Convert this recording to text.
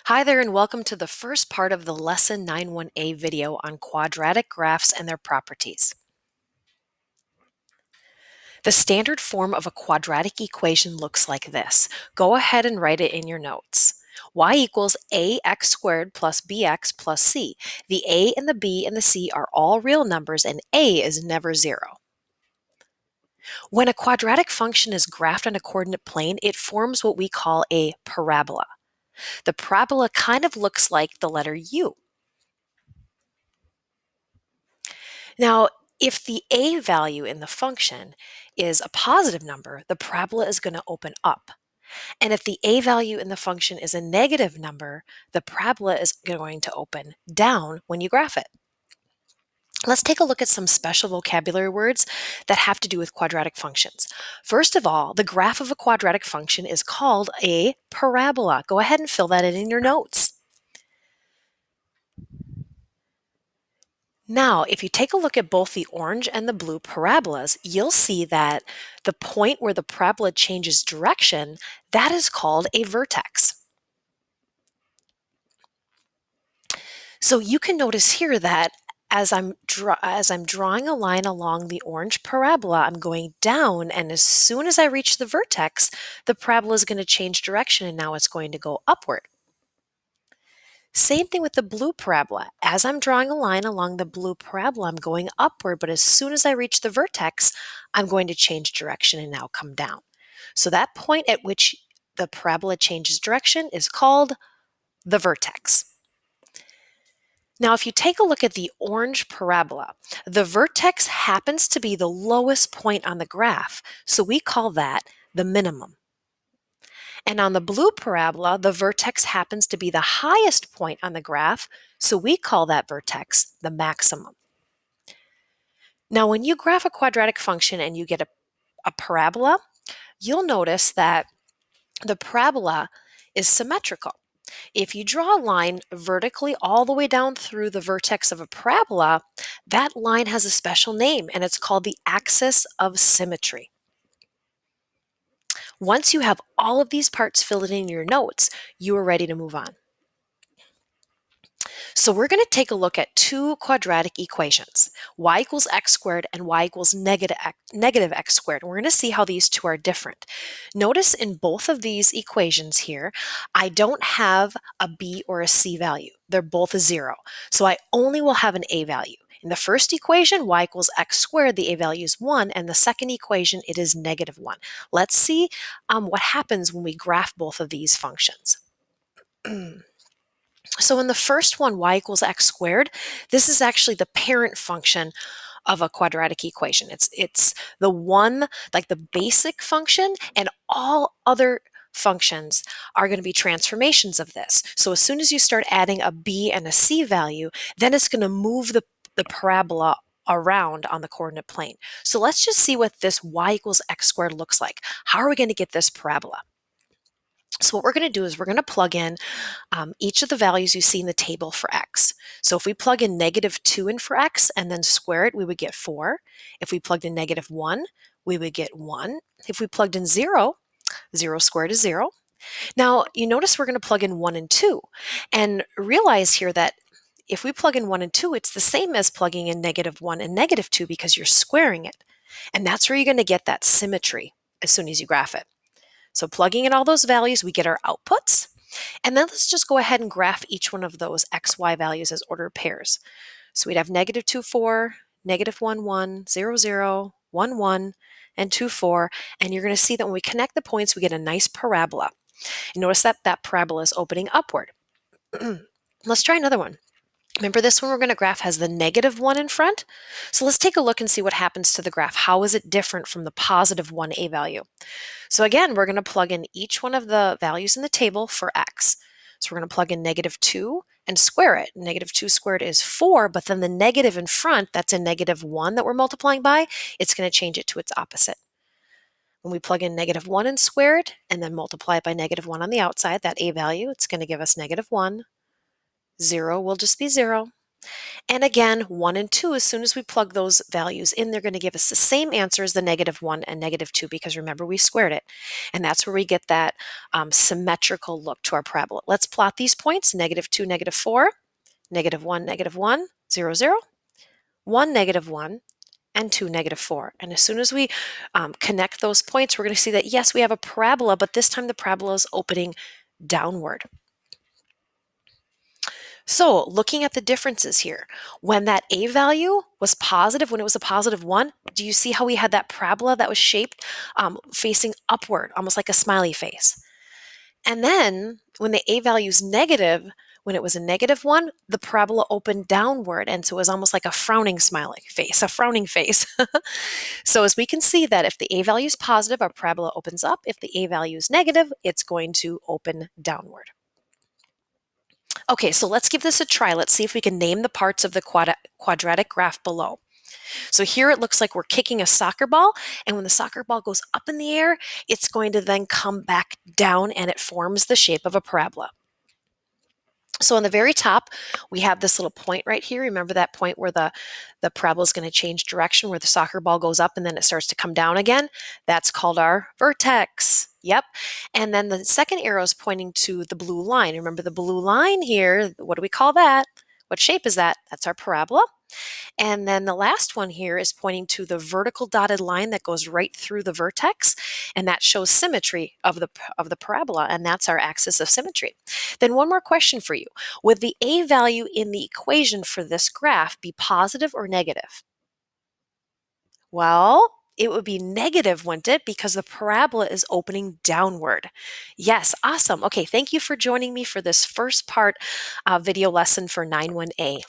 Hi there and welcome to the first part of the Lesson 91A video on quadratic graphs and their properties. The standard form of a quadratic equation looks like this. Go ahead and write it in your notes. Y equals ax squared plus bx plus c. The a and the b and the c are all real numbers and a is never zero. When a quadratic function is graphed on a coordinate plane, it forms what we call a parabola. The parabola kind of looks like the letter U. Now, if the a value in the function is a positive number, the parabola is going to open up. And if the a value in the function is a negative number, the parabola is going to open down when you graph it. Let's take a look at some special vocabulary words that have to do with quadratic functions. First of all, the graph of a quadratic function is called a parabola. Go ahead and fill that in your notes. Now, if you take a look at both the orange and the blue parabolas, you'll see that the point where the parabola changes direction, that is called a vertex. So you can notice here that as I'm drawing a line along the orange parabola, I'm going down, and as soon as I reach the vertex, the parabola is going to change direction, and now it's going to go upward. Same thing with the blue parabola. As I'm drawing a line along the blue parabola, I'm going upward, but as soon as I reach the vertex, I'm going to change direction and now come down. So that point at which the parabola changes direction is called the vertex. Now, if you take a look at the orange parabola, the vertex happens to be the lowest point on the graph, so we call that the minimum. And on the blue parabola, the vertex happens to be the highest point on the graph, so we call that vertex the maximum. Now, when you graph a quadratic function and you get a parabola, you'll notice that the parabola is symmetrical. If you draw a line vertically all the way down through the vertex of a parabola, that line has a special name, and it's called the axis of symmetry. Once you have all of these parts filled in your notes, you are ready to move on. So we're going to take a look at two quadratic equations, y equals x squared and y equals negative x squared. And we're going to see how these two are different. Notice in both of these equations here, I don't have a b or a c value. They're both a 0. So I only will have an a value. In the first equation, y equals x squared, the a value is 1, and the second equation, it is negative 1. Let's see what happens when we graph both of these functions. So in the first one, y equals x squared, this is actually the parent function of a quadratic equation. It's the one, like the basic function, and all other functions are going to be transformations of this. So as soon as you start adding a b and a c value, then it's going to move the parabola around on the coordinate plane. So let's just see what this y equals x squared looks like. How are we going to get this parabola? So what we're going to do is we're going to plug in each of the values you see in the table for x. So if we plug in negative 2 in for x and then square it, we would get 4. If we plugged in negative 1, we would get 1. If we plugged in 0, 0 squared is 0. Now, you notice we're going to plug in 1 and 2. And realize here that if we plug in 1 and 2, it's the same as plugging in negative 1 and negative 2 because you're squaring it. And that's where you're going to get that symmetry as soon as you graph it. So plugging in all those values, we get our outputs. And then let's just go ahead and graph each one of those x, y values as ordered pairs. So we'd have negative 2, 4, negative 1, 1, 0, 0, 1, 1, and 2, 4. And you're going to see that when we connect the points, we get a nice parabola. And notice that that parabola is opening upward. Let's try another one. Remember, this one we're going to graph has the negative 1 in front. So let's take a look and see what happens to the graph. How is it different from the positive 1a value? So again, we're going to plug in each one of the values in the table for x. So we're going to plug in negative 2 and square it. Negative 2 squared is 4, but then the negative in front, that's a negative 1 that we're multiplying by, it's going to change it to its opposite. When we plug in negative 1 and square it, and then multiply it by negative 1 on the outside, that a value, it's going to give us negative 1. 0 will just be 0. And again, 1 and 2, as soon as we plug those values in, they're going to give us the same answer as the -1 and -2 because remember we squared it. And that's where we get that symmetrical look to our parabola. Let's plot these points, -2, -4, -1, -1, 0, 0, 1, -1, and 2, -4. And as soon as we connect those points, we're going to see that yes, we have a parabola, but this time the parabola is opening downward. So looking at the differences here, when that A value was positive, when it was a +1, do you see how we had that parabola that was shaped facing upward, almost like a smiley face? And then when the A value is negative, when it was a -1, the parabola opened downward. And so it was almost like a frowning smiley face, a frowning face. So as we can see that if the A value is positive, our parabola opens up. If the A value is negative, it's going to open downward. Okay, so let's give this a try. Let's see if we can name the parts of the quadratic graph below. So here it looks like we're kicking a soccer ball, and when the soccer ball goes up in the air, it's going to then come back down and it forms the shape of a parabola. So on the very top, we have this little point right here. Remember that point where the parabola is going to change direction, where the soccer ball goes up and then it starts to come down again? That's called our vertex. Yep. And then the second arrow is pointing to the blue line. Remember the blue line here, what do we call that? What shape is that? That's our parabola. And then the last one here is pointing to the vertical dotted line that goes right through the vertex, and that shows symmetry of the parabola, and that's our axis of symmetry. Then one more question for you. Would the A value in the equation for this graph be positive or negative? Well, it would be negative, wouldn't it? Because the parabola is opening downward. Yes, awesome. Okay, thank you for joining me for this first part video lesson for 9-1A.